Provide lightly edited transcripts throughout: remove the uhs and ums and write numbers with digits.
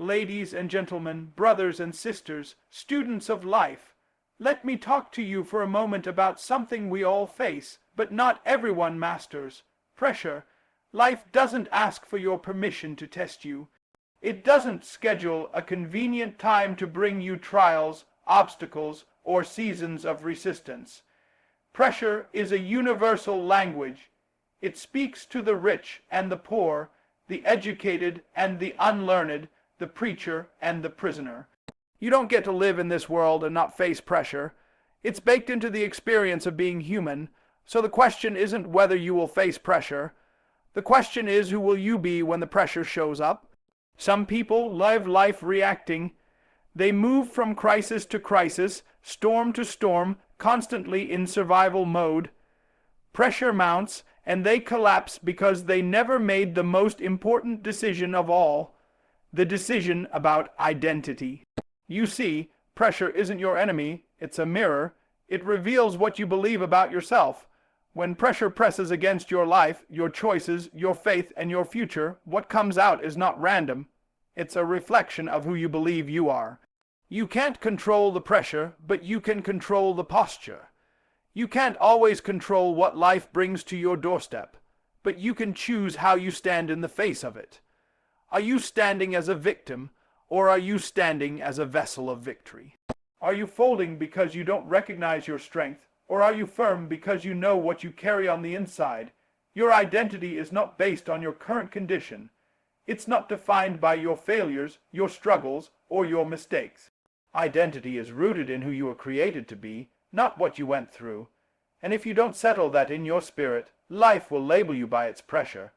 Ladies and gentlemen, brothers and sisters, students of life, let me talk to you for a moment about something we all face, but not everyone masters: pressure. Life doesn't ask for your permission to test you. It doesn't schedule a convenient time to bring you trials, obstacles, or seasons of resistance. Pressure is a universal language. It speaks to the rich and the poor, the educated and the unlearned, the preacher and the prisoner. You don't get to live in this world and not face pressure. It's baked into the experience of being human, so the question isn't whether you will face pressure. The question is, who will you be when the pressure shows up? Some people live life reacting. They move from crisis to crisis, storm to storm, constantly in survival mode. Pressure mounts, and they collapse because they never made the most important decision of all, the decision about identity. You see, pressure isn't your enemy, it's a mirror. It reveals what you believe about yourself. When pressure presses against your life, your choices, your faith, and your future, what comes out is not random. It's a reflection of who you believe you are. You can't control the pressure, but you can control the posture. You can't always control what life brings to your doorstep, but you can choose how you stand in the face of it. Are you standing as a victim, or are you standing as a vessel of victory? Are you folding because you don't recognize your strength, or are you firm because you know what you carry on the inside? Your identity is not based on your current condition. It's not defined by your failures, your struggles, or your mistakes. Identity is rooted in who you were created to be, not what you went through. And if you don't settle that in your spirit, life will label you by its pressure.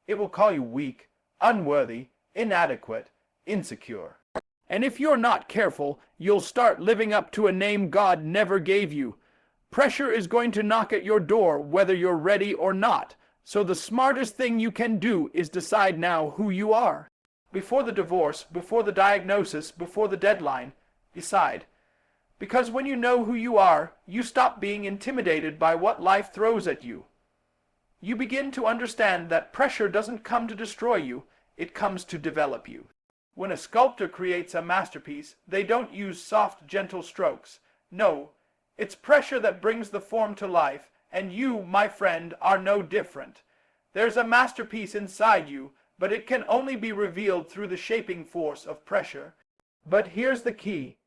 It will call you weak, unworthy, inadequate, insecure. And if you're not careful, you'll start living up to a name God never gave you. Pressure is going to knock at your door whether you're ready or not. So the smartest thing you can do is decide now who you are. Before the divorce, before the diagnosis, before the deadline, decide. Because when you know who you are, you stop being intimidated by what life throws at you. You begin to understand that pressure doesn't come to destroy you, it comes to develop you. When a sculptor creates a masterpiece, they don't use soft, gentle strokes. No, it's pressure that brings the form to life, and you, my friend, are no different. There's a masterpiece inside you, but it can only be revealed through the shaping force of pressure. But here's the key.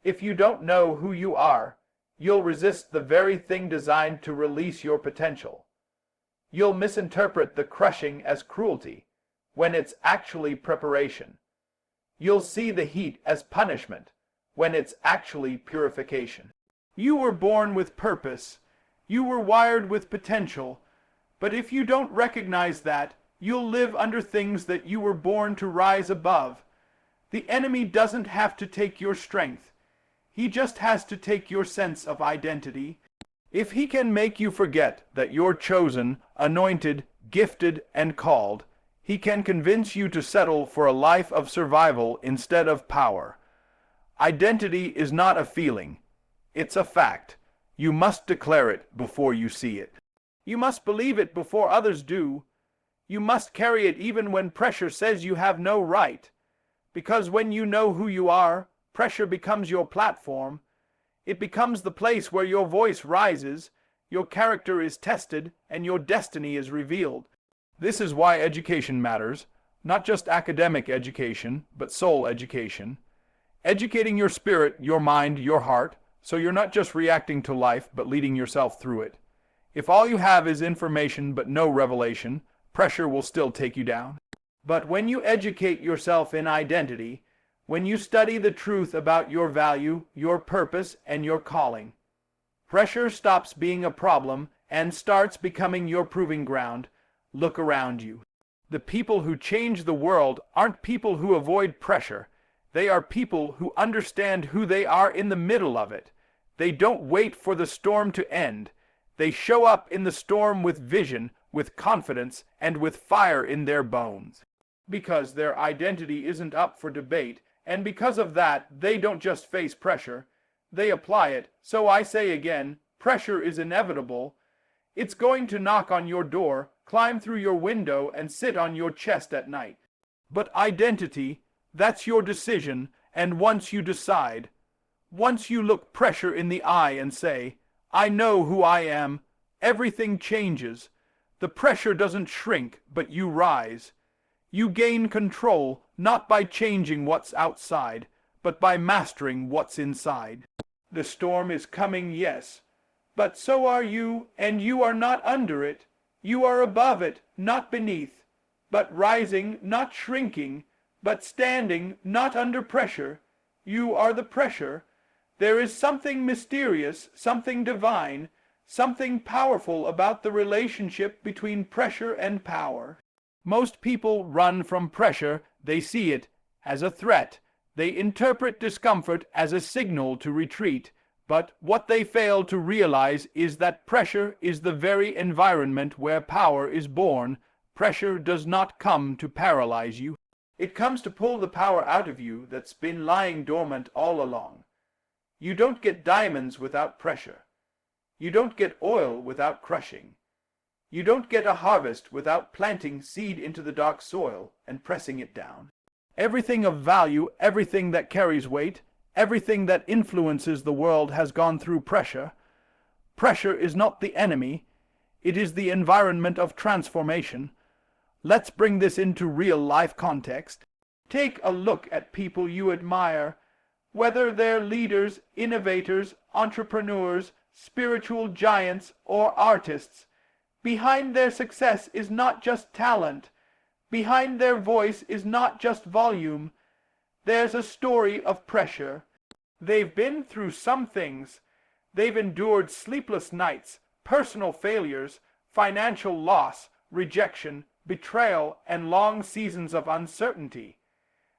If you don't know who you are, you'll resist the very thing designed to release your potential. You'll misinterpret the crushing as cruelty, when it's actually preparation. You'll see the heat as punishment, when it's actually purification. You were born with purpose. You were wired with potential. But if you don't recognize that, you'll live under things that you were born to rise above. The enemy doesn't have to take your strength. He just has to take your sense of identity. If he can make you forget that you're chosen, anointed, gifted, and called, he can convince you to settle for a life of survival instead of power. Identity is not a feeling. It's a fact. You must declare it before you see it. You must believe it before others do. You must carry it even when pressure says you have no right. Because when you know who you are, pressure becomes your platform. It becomes the place where your voice rises, your character is tested, and your destiny is revealed. This is why education matters. Not just academic education, but soul education. Educating your spirit, your mind, your heart, so you're not just reacting to life, but leading yourself through it. If all you have is information but no revelation, pressure will still take you down. But when you educate yourself in identity, when you study the truth about your value, your purpose, and your calling, pressure stops being a problem and starts becoming your proving ground. Look around you. The people who change the world aren't people who avoid pressure. They are people who understand who they are in the middle of it. They don't wait for the storm to end. They show up in the storm with vision, with confidence, and with fire in their bones. Because their identity isn't up for debate, and because of that, they don't just face pressure, they apply it. So I say again, pressure is inevitable. It's going to knock on your door, climb through your window, and sit on your chest at night. But identity, That's your decision, and once you decide, once you look pressure in the eye and say, I know who I am, everything changes. The pressure doesn't shrink, but you rise. You gain control, not by changing what's outside, but by mastering what's inside. The storm is coming, yes, but so are you, and you are not under it. You are above it, not beneath, but rising, not shrinking, but standing, not under pressure. You are the pressure. There is something mysterious, something divine, something powerful about the relationship between pressure and power. Most people run from pressure. They see it as a threat. They interpret discomfort as a signal to retreat. But what they fail to realize is that pressure is the very environment where power is born. Pressure does not come to paralyze you. It comes to pull the power out of you that's been lying dormant all along. You don't get diamonds without pressure. You don't get oil without crushing. You don't get a harvest without planting seed into the dark soil and pressing it down. Everything of value, everything that carries weight, everything that influences the world has gone through pressure. Pressure is not the enemy. It is the environment of transformation. Let's bring this into real-life context. Take a look at people you admire, whether they're leaders, innovators, entrepreneurs, spiritual giants, or artists. Behind their success is not just talent. Behind their voice is not just volume. There's a story of pressure. They've been through some things. They've endured sleepless nights, personal failures, financial loss, rejection, betrayal, and long seasons of uncertainty.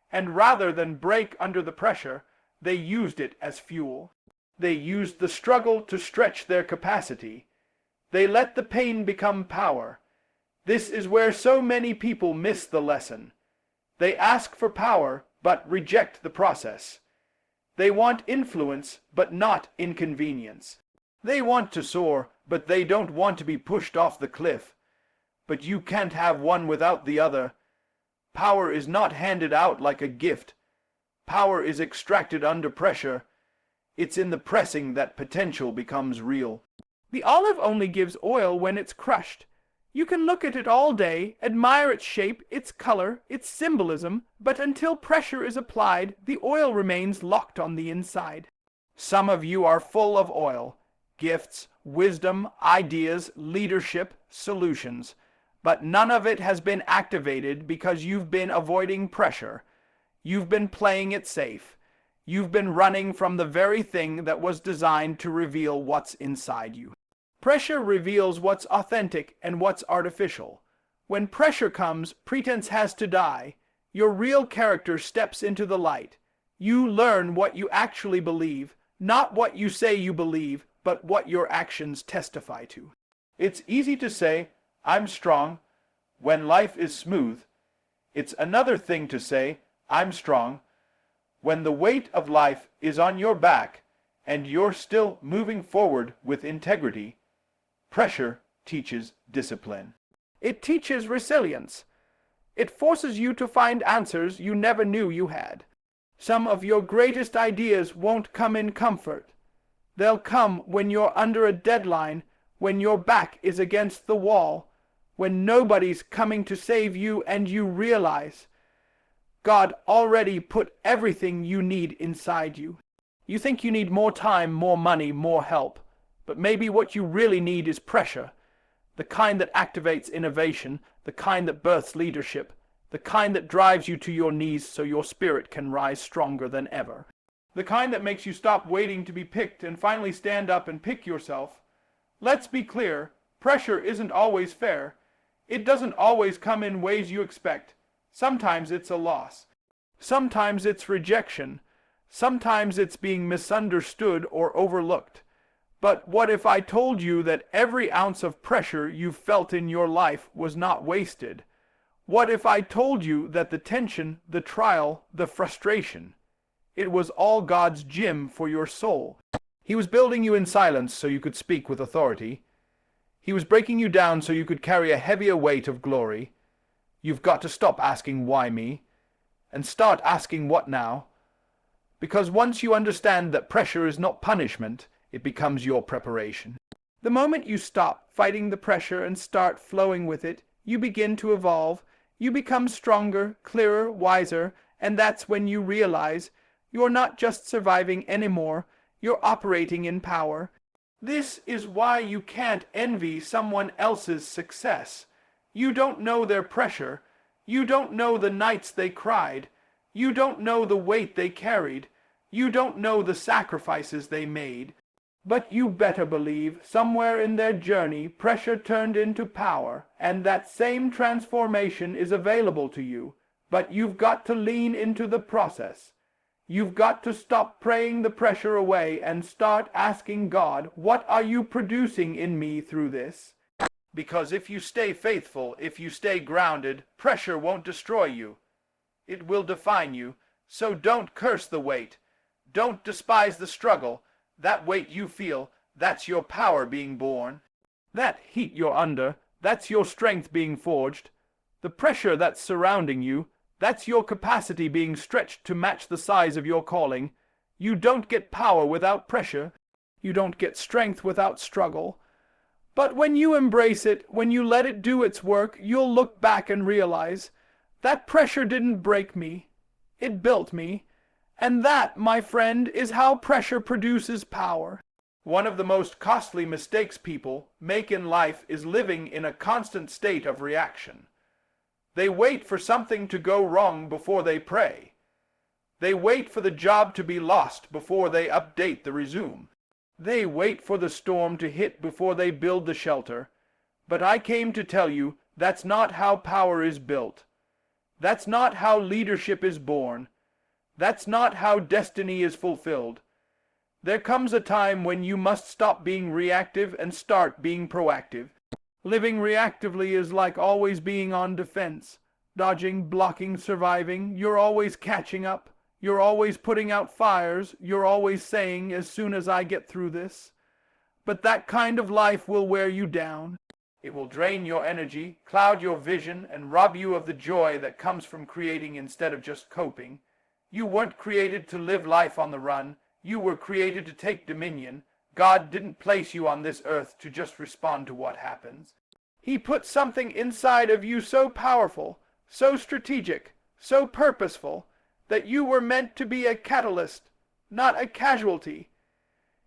And rather than break under the pressure, they used it as fuel. They used the struggle to stretch their capacity. They let the pain become power. This is where so many people miss the lesson. They ask for power, but reject the process. They want influence, but not inconvenience. They want to soar, but they don't want to be pushed off the cliff. But you can't have one without the other. Power is not handed out like a gift. Power is extracted under pressure. It's in the pressing that potential becomes real. The olive only gives oil when it's crushed. You can look at it all day, admire its shape, its color, its symbolism, but until pressure is applied, the oil remains locked on the inside. Some of you are full of oil, gifts, wisdom, ideas, leadership, solutions, but none of it has been activated because you've been avoiding pressure. You've been playing it safe. You've been running from the very thing that was designed to reveal what's inside you. Pressure reveals what's authentic and what's artificial. When pressure comes, pretense has to die. Your real character steps into the light. You learn what you actually believe, not what you say you believe, but what your actions testify to. It's easy to say, I'm strong, when life is smooth. It's another thing to say, I'm strong, when the weight of life is on your back and you're still moving forward with integrity. Pressure teaches discipline. It teaches resilience. It forces you to find answers you never knew you had. Some of your greatest ideas won't come in comfort. They'll come when you're under a deadline, when your back is against the wall, when nobody's coming to save you and you realize God already put everything you need inside you. You think you need more time, more money, more help. But maybe what you really need is pressure, the kind that activates innovation, the kind that births leadership, the kind that drives you to your knees so your spirit can rise stronger than ever, the kind that makes you stop waiting to be picked and finally stand up and pick yourself. Let's be clear, pressure isn't always fair. It doesn't always come in ways you expect. Sometimes it's a loss. Sometimes it's rejection. Sometimes it's being misunderstood or overlooked. But what if I told you that every ounce of pressure you've felt in your life was not wasted? What if I told you that the tension, the trial, the frustration, it was all God's gym for your soul? He was building you in silence so you could speak with authority. He was breaking you down so you could carry a heavier weight of glory. You've got to stop asking why me. and start asking what now. Because once you understand that pressure is not punishment, it becomes your preparation. The moment you stop fighting the pressure and start flowing with it, you begin to evolve. You become stronger, clearer, wiser, and that's when you realize you're not just surviving anymore, you're operating in power. This is why you can't envy someone else's success. You don't know their pressure. You don't know the nights they cried. You don't know the weight they carried. You don't know the sacrifices they made. But you better believe somewhere in their journey pressure turned into power, and that same transformation is available to you. But you've got to lean into the process. You've got to stop praying the pressure away and start asking God, what are you producing in me through this? Because if you stay faithful, if you stay grounded, pressure won't destroy you. It will define you. So don't curse the weight. Don't despise the struggle. That weight you feel, that's your power being born. That heat you're under, that's your strength being forged. The pressure that's surrounding you, that's your capacity being stretched to match the size of your calling. You don't get power without pressure. You don't get strength without struggle. But when you embrace it, when you let it do its work, you'll look back and realize that pressure didn't break me. It built me. And that, my friend, is how pressure produces power. One of the most costly mistakes people make in life is living in a constant state of reaction. They wait for something to go wrong before they pray. They wait for the job to be lost before they update the resume. They wait for the storm to hit before they build the shelter. But I came to tell you that's not how power is built. That's not how leadership is born. That's not how destiny is fulfilled. There comes a time when you must stop being reactive and start being proactive. Living reactively is like always being on defense. Dodging, blocking, surviving. You're always catching up. You're always putting out fires. You're always saying, as soon as I get through this. But that kind of life will wear you down. It will drain your energy, cloud your vision, and rob you of the joy that comes from creating instead of just coping. You weren't created to live life on the run. You were created to take dominion. God didn't place you on this earth to just respond to what happens. He put something inside of you so powerful, so strategic, so purposeful, that you were meant to be a catalyst, not a casualty.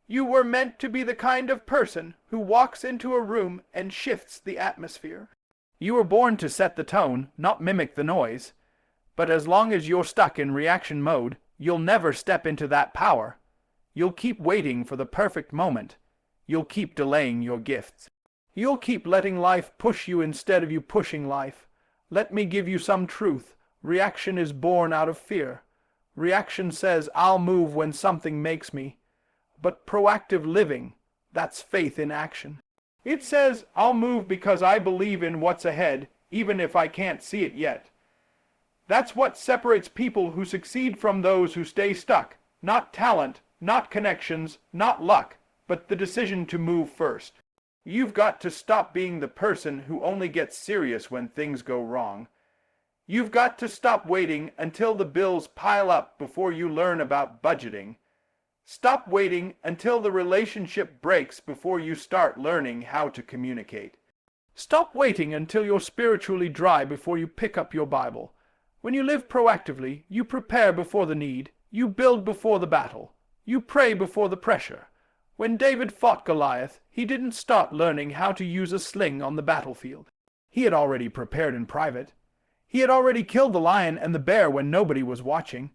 You were meant to be the kind of person who walks into a room and shifts the atmosphere. You were born to set the tone, not mimic the noise. But as long as you're stuck in reaction mode, you'll never step into that power. You'll keep waiting for the perfect moment. You'll keep delaying your gifts. You'll keep letting life push you instead of you pushing life. Let me give you some truth. Reaction is born out of fear. Reaction says, I'll move when something makes me. But proactive living, that's faith in action. It says, I'll move because I believe in what's ahead, even if I can't see it yet. That's what separates people who succeed from those who stay stuck. Not talent, not connections, not luck, but the decision to move first. You've got to stop being the person who only gets serious when things go wrong. You've got to stop waiting until the bills pile up before you learn about budgeting. Stop waiting until the relationship breaks before you start learning how to communicate. Stop waiting until you're spiritually dry before you pick up your Bible. When you live proactively, you prepare before the need, you build before the battle, you pray before the pressure. When David fought Goliath, he didn't start learning how to use a sling on the battlefield. He had already prepared in private. He had already killed the lion and the bear when nobody was watching.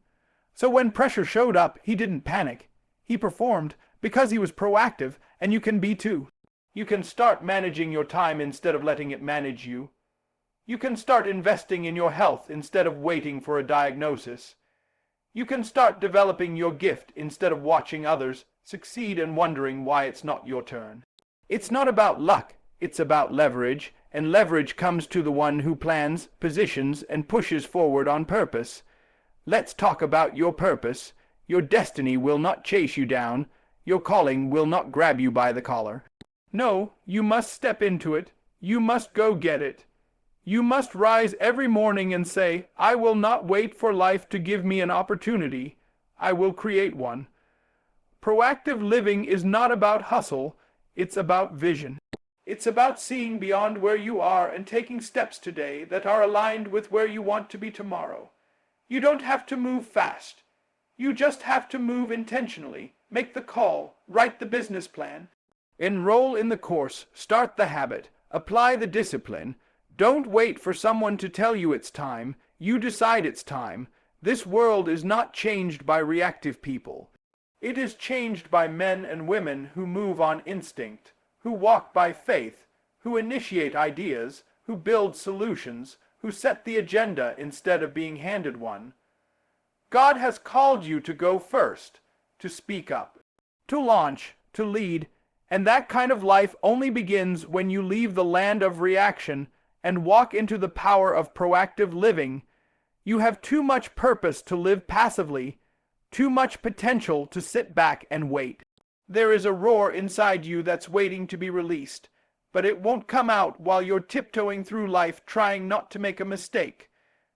So when pressure showed up, he didn't panic. He performed because he was proactive, and you can be too. You can start managing your time instead of letting it manage you. You can start investing in your health instead of waiting for a diagnosis. You can start developing your gift instead of watching others succeed and wondering why it's not your turn. It's not about luck, it's about leverage, and leverage comes to the one who plans, positions, and pushes forward on purpose. Let's talk about your purpose. Your destiny will not chase you down. Your calling will not grab you by the collar. No, you must step into it. You must go get it. You must rise every morning and say, I will not wait for life to give me an opportunity. I will create one. Proactive living is not about hustle, it's about vision. It's about seeing beyond where you are and taking steps today that are aligned with where you want to be tomorrow. You don't have to move fast. You just have to move intentionally, make the call, write the business plan. Enroll in the course, start the habit, apply the discipline. Don't wait for someone to tell you it's time. You decide it's time. This world is not changed by reactive people. It is changed by men and women who move on instinct, who walk by faith, who initiate ideas, who build solutions, who set the agenda instead of being handed one. God has called you to go first, to speak up, to launch, to lead, and that kind of life only begins when you leave the land of reaction and walk into the power of proactive living. You have too much purpose to live passively, too much potential to sit back and wait. There is a roar inside you that's waiting to be released, but it won't come out while you're tiptoeing through life trying not to make a mistake.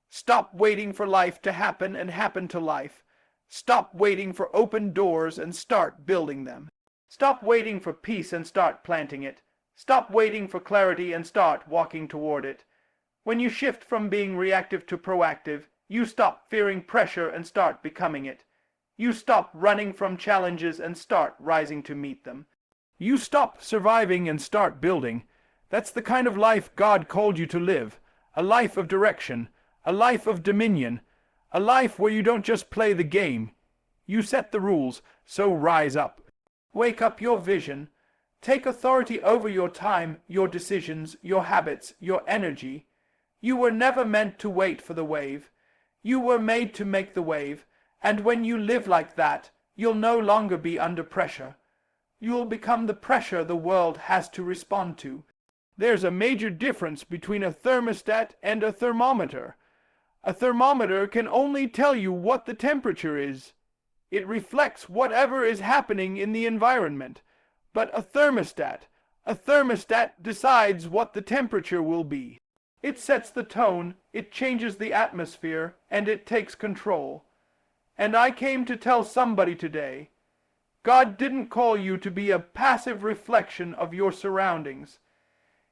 Stop waiting for life to happen and happen to life. Stop waiting for open doors and start building them. Stop waiting for peace and start planting it. Stop waiting for clarity and start walking toward it. When you shift from being reactive to proactive, you stop fearing pressure and start becoming it. You stop running from challenges and start rising to meet them. You stop surviving and start building. That's the kind of life God called you to live. A life of direction, a life of dominion, a life where you don't just play the game. You set the rules, so rise up. Wake up your vision. Take authority over your time, your decisions, your habits, your energy. You were never meant to wait for the wave. You were made to make the wave, and when you live like that, you'll no longer be under pressure. You'll become the pressure the world has to respond to. There's a major difference between a thermostat and a thermometer. A thermometer can only tell you what the temperature is. It reflects whatever is happening in the environment. But a thermostat decides what the temperature will be. It sets the tone, it changes the atmosphere, and it takes control. And I came to tell somebody today, God didn't call you to be a passive reflection of your surroundings.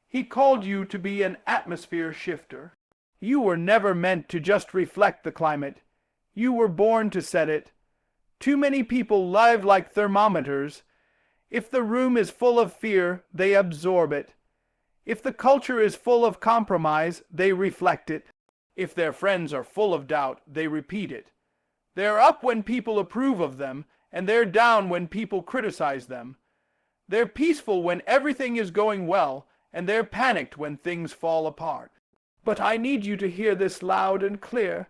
He called you to be an atmosphere shifter. You were never meant to just reflect the climate. You were born to set it. Too many people live like thermometers. If the room is full of fear, they absorb it. If the culture is full of compromise, they reflect it. If their friends are full of doubt, they repeat it. They're up when people approve of them, and they're down when people criticize them. They're peaceful when everything is going well, and they're panicked when things fall apart. But I need you to hear this loud and clear.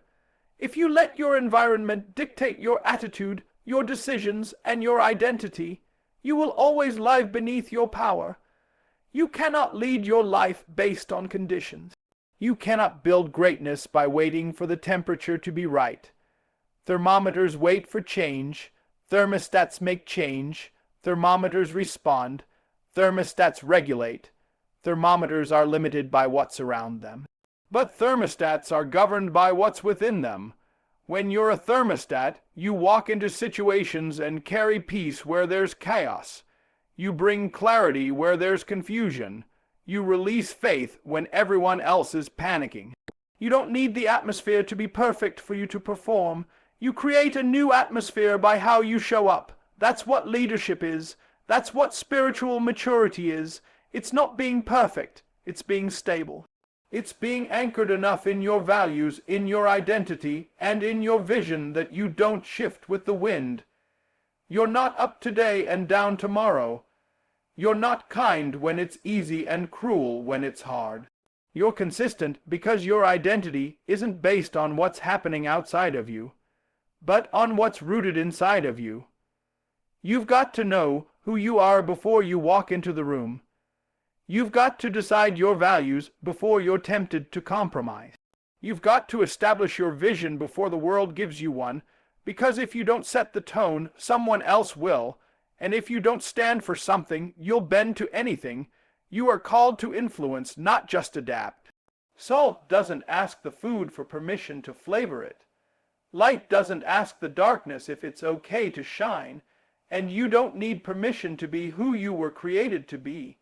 If you let your environment dictate your attitude, your decisions, and your identity, you will always live beneath your power. You cannot lead your life based on conditions. You cannot build greatness by waiting for the temperature to be right. Thermometers wait for change. Thermostats make change. Thermometers respond. Thermostats regulate. Thermometers are limited by what's around them. But thermostats are governed by what's within them. When you're a thermostat, you walk into situations and carry peace where there's chaos. You bring clarity where there's confusion. You release faith when everyone else is panicking. You don't need the atmosphere to be perfect for you to perform. You create a new atmosphere by how you show up. That's what leadership is. That's what spiritual maturity is. It's not being perfect. It's being stable. It's being anchored enough in your values, in your identity, and in your vision that you don't shift with the wind. You're not up today and down tomorrow. You're not kind when it's easy and cruel when it's hard. You're consistent because your identity isn't based on what's happening outside of you, but on what's rooted inside of you. You've got to know who you are before you walk into the room. You've got to decide your values before you're tempted to compromise. You've got to establish your vision before the world gives you one, because if you don't set the tone, someone else will, and if you don't stand for something, you'll bend to anything. You are called to influence, not just adapt. Salt doesn't ask the food for permission to flavor it. Light doesn't ask the darkness if it's okay to shine, and you don't need permission to be who you were created to be.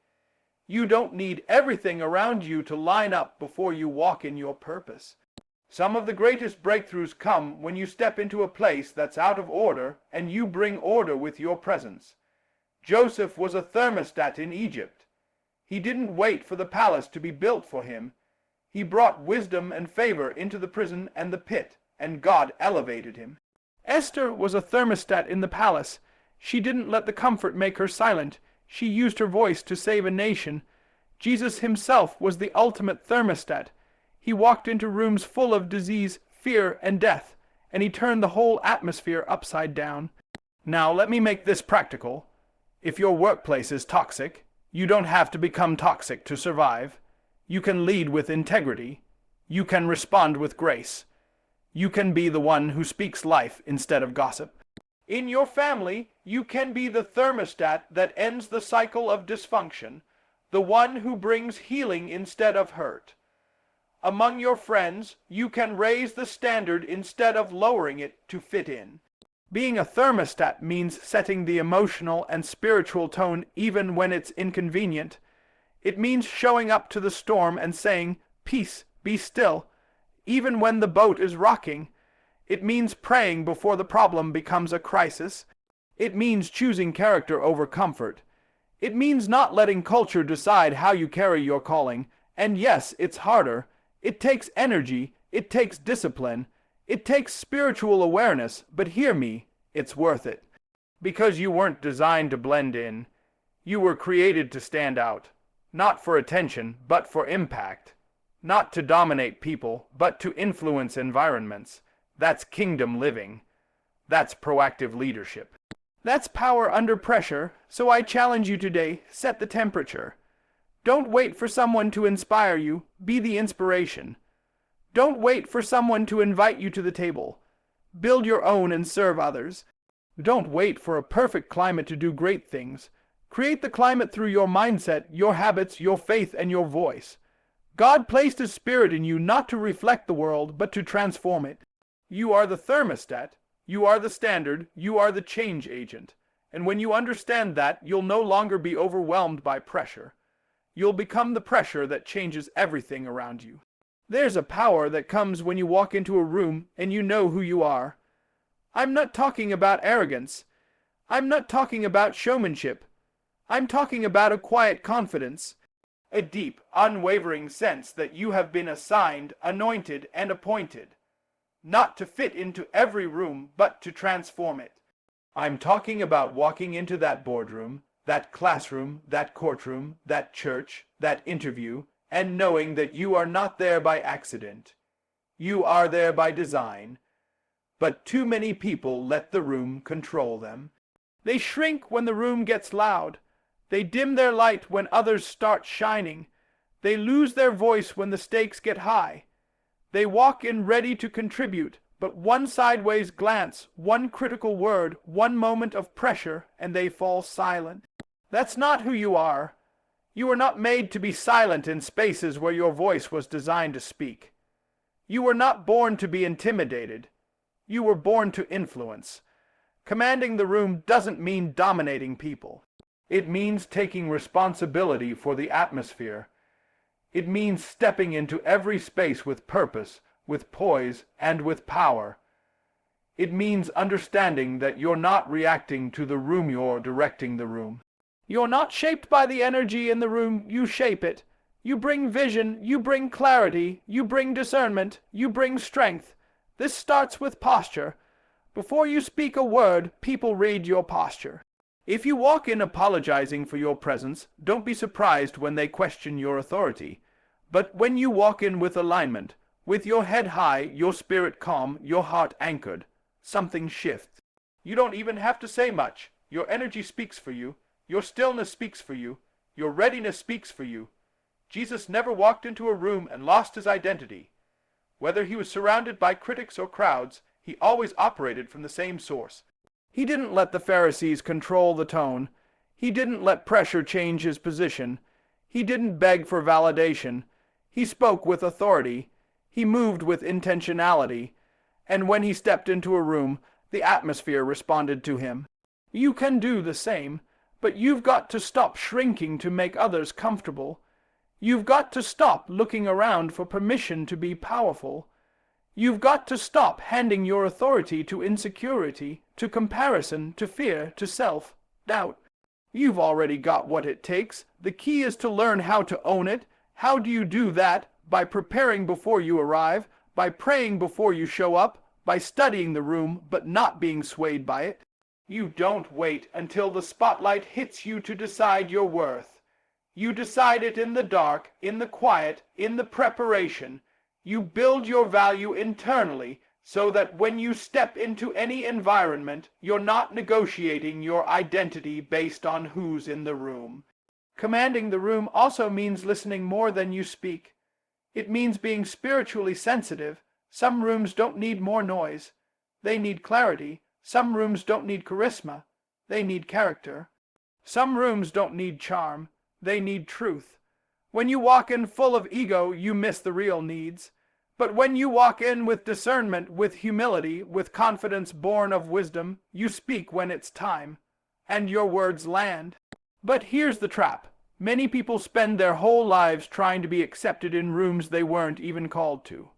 You don't need everything around you to line up before you walk in your purpose. Some of the greatest breakthroughs come when you step into a place that's out of order and you bring order with your presence. Joseph was a thermostat in Egypt. He didn't wait for the palace to be built for him. He brought wisdom and favor into the prison and the pit, and God elevated him. Esther was a thermostat in the palace. She didn't let the comfort make her silent. She used her voice to save a nation. Jesus himself was the ultimate thermostat. He walked into rooms full of disease, fear, and death, and he turned the whole atmosphere upside down. Now let me make this practical. If your workplace is toxic, you don't have to become toxic to survive. You can lead with integrity. You can respond with grace. You can be the one who speaks life instead of gossip. In your family, you can be the thermostat that ends the cycle of dysfunction, the one who brings healing instead of hurt. Among your friends, you can raise the standard instead of lowering it to fit in. Being a thermostat means setting the emotional and spiritual tone even when it's inconvenient. It means showing up to the storm and saying, "Peace, be still," even when the boat is rocking. It means praying before the problem becomes a crisis. It means choosing character over comfort. It means not letting culture decide how you carry your calling. And yes, it's harder. It takes energy. It takes discipline. It takes spiritual awareness. But hear me, it's worth it. Because you weren't designed to blend in. You were created to stand out. Not for attention, but for impact. Not to dominate people, but to influence environments. That's kingdom living. That's proactive leadership. That's power under pressure, so I challenge you today, set the temperature. Don't wait for someone to inspire you, be the inspiration. Don't wait for someone to invite you to the table. Build your own and serve others. Don't wait for a perfect climate to do great things. Create the climate through your mindset, your habits, your faith, and your voice. God placed His Spirit in you not to reflect the world, but to transform it. You are the thermostat, you are the standard, you are the change agent. And when you understand that, you'll no longer be overwhelmed by pressure. You'll become the pressure that changes everything around you. There's a power that comes when you walk into a room and you know who you are. I'm not talking about arrogance. I'm not talking about showmanship. I'm talking about a quiet confidence. A deep, unwavering sense that you have been assigned, anointed, and appointed. Not to fit into every room, but to transform it. I'm talking about walking into that boardroom, that classroom, that courtroom, that church, that interview, and knowing that you are not there by accident. You are there by design. But too many people let the room control them. They shrink when the room gets loud. They dim their light when others start shining. They lose their voice when the stakes get high. They walk in ready to contribute, but one sideways glance, one critical word, one moment of pressure, and they fall silent. That's not who you are. You were not made to be silent in spaces where your voice was designed to speak. You were not born to be intimidated. You were born to influence. Commanding the room doesn't mean dominating people. It means taking responsibility for the atmosphere. It means stepping into every space with purpose, with poise, and with power. It means understanding that you're not reacting to the room, you're directing the room. You're not shaped by the energy in the room, you shape it. You bring vision, you bring clarity, you bring discernment, you bring strength. This starts with posture. Before you speak a word, people read your posture. If you walk in apologizing for your presence, don't be surprised when they question your authority. But when you walk in with alignment, with your head high, your spirit calm, your heart anchored, something shifts. You don't even have to say much. Your energy speaks for you. Your stillness speaks for you. Your readiness speaks for you. Jesus never walked into a room and lost his identity. Whether he was surrounded by critics or crowds, he always operated from the same source. He didn't let the Pharisees control the tone. He didn't let pressure change his position. He didn't beg for validation. He spoke with authority. He moved with intentionality. And when he stepped into a room, the atmosphere responded to him. You can do the same, but you've got to stop shrinking to make others comfortable. You've got to stop looking around for permission to be powerful. You've got to stop handing your authority to insecurity, to comparison, to fear, to self-doubt. You've already got what it takes. The key is to learn how to own it. How do you do that? By preparing before you arrive, by praying before you show up, by studying the room but not being swayed by it. You don't wait until the spotlight hits you to decide your worth. You decide it in the dark, in the quiet, in the preparation. You build your value internally so that when you step into any environment, you're not negotiating your identity based on who's in the room. Commanding the room also means listening more than you speak. It means being spiritually sensitive. Some rooms don't need more noise. They need clarity. Some rooms don't need charisma. They need character. Some rooms don't need charm. They need truth. When you walk in full of ego, you miss the real needs. But when you walk in with discernment, with humility, with confidence born of wisdom, you speak when it's time, and your words land. But here's the trap. Many people spend their whole lives trying to be accepted in rooms they weren't even called to.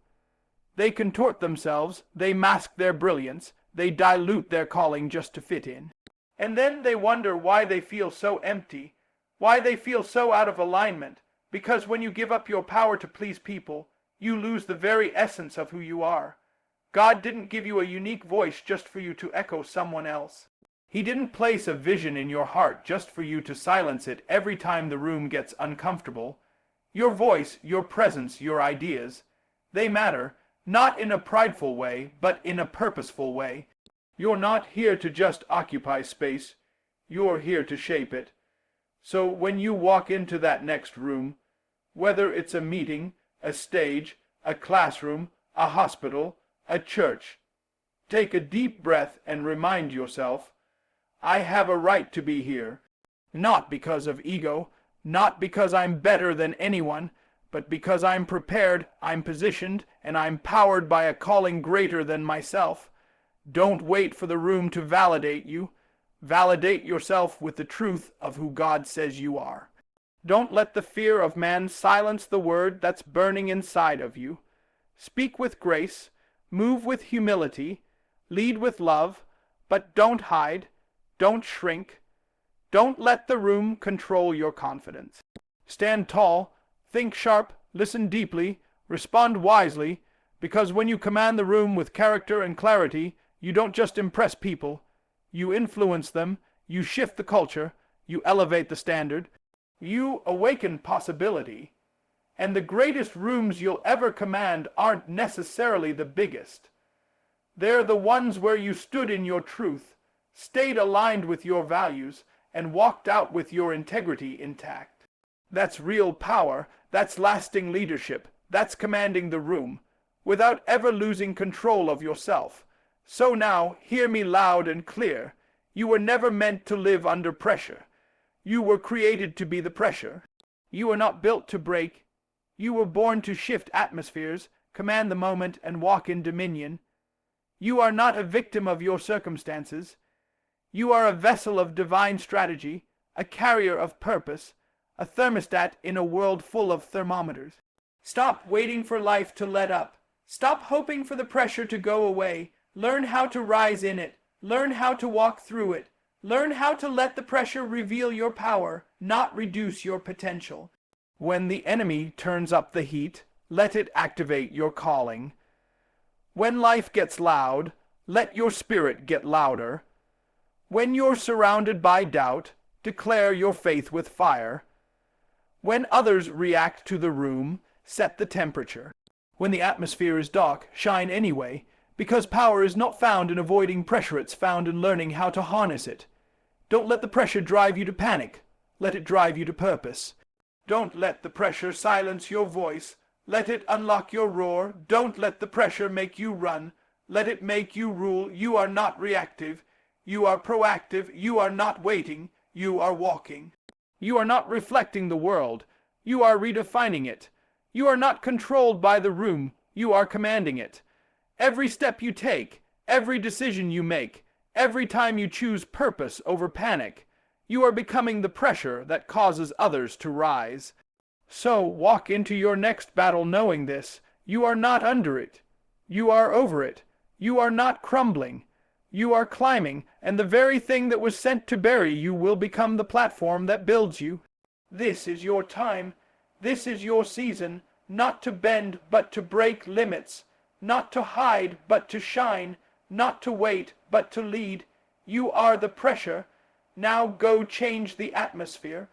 They contort themselves, they mask their brilliance, they dilute their calling just to fit in. And then they wonder why they feel so empty, why they feel so out of alignment, because when you give up your power to please people, you lose the very essence of who you are. God didn't give you a unique voice just for you to echo someone else. He didn't place a vision in your heart just for you to silence it every time the room gets uncomfortable. Your voice, your presence, your ideas, they matter, not in a prideful way, but in a purposeful way. You're not here to just occupy space. You're here to shape it. So when you walk into that next room, whether it's a meeting, a stage, a classroom, a hospital, a church, take a deep breath and remind yourself, I have a right to be here, not because of ego, not because I'm better than anyone, but because I'm prepared, I'm positioned, and I'm powered by a calling greater than myself. Don't wait for the room to validate you. Validate yourself with the truth of who God says you are. Don't let the fear of man silence the word that's burning inside of you. Speak with grace, move with humility, lead with love, but don't hide, don't shrink. Don't let the room control your confidence. Stand tall, think sharp, listen deeply, respond wisely, because when you command the room with character and clarity, you don't just impress people, you influence them, you shift the culture, you elevate the standard, you awaken possibility. And the greatest rooms you'll ever command aren't necessarily the biggest. They're the ones where you stood in your truth, stayed aligned with your values, and walked out with your integrity intact. That's real power, that's lasting leadership, that's commanding the room, without ever losing control of yourself. So now, hear me loud and clear. You were never meant to live under pressure. You were created to be the pressure. You were not built to break. You were born to shift atmospheres, command the moment, and walk in dominion. You are not a victim of your circumstances. You are a vessel of divine strategy, a carrier of purpose, a thermostat in a world full of thermometers. Stop waiting for life to let up. Stop hoping for the pressure to go away. Learn how to rise in it. Learn how to walk through it. Learn how to let the pressure reveal your power, not reduce your potential. When the enemy turns up the heat, let it activate your calling. When life gets loud, let your spirit get louder. When you're surrounded by doubt, declare your faith with fire. When others react to the room, set the temperature. When the atmosphere is dark, shine anyway, because power is not found in avoiding pressure, it's found in learning how to harness it. Don't let the pressure drive you to panic. Let it drive you to purpose. Don't let the pressure silence your voice. Let it unlock your roar. Don't let the pressure make you run. Let it make you rule. You are not reactive. You are proactive. You are not waiting. You are walking. You are not reflecting the world. You are redefining it. You are not controlled by the room, you are commanding it. Every step you take, every decision you make, every time you choose purpose over panic, you are becoming the pressure that causes others to rise. So walk into your next battle knowing this. You are not under it. You are over it. You are not crumbling. You are climbing, and the very thing that was sent to bury you will become the platform that builds you. This is your time. This is your season, not to bend but to break limits, not to hide but to shine, not to wait but to lead. You are the pressure. Now go change the atmosphere.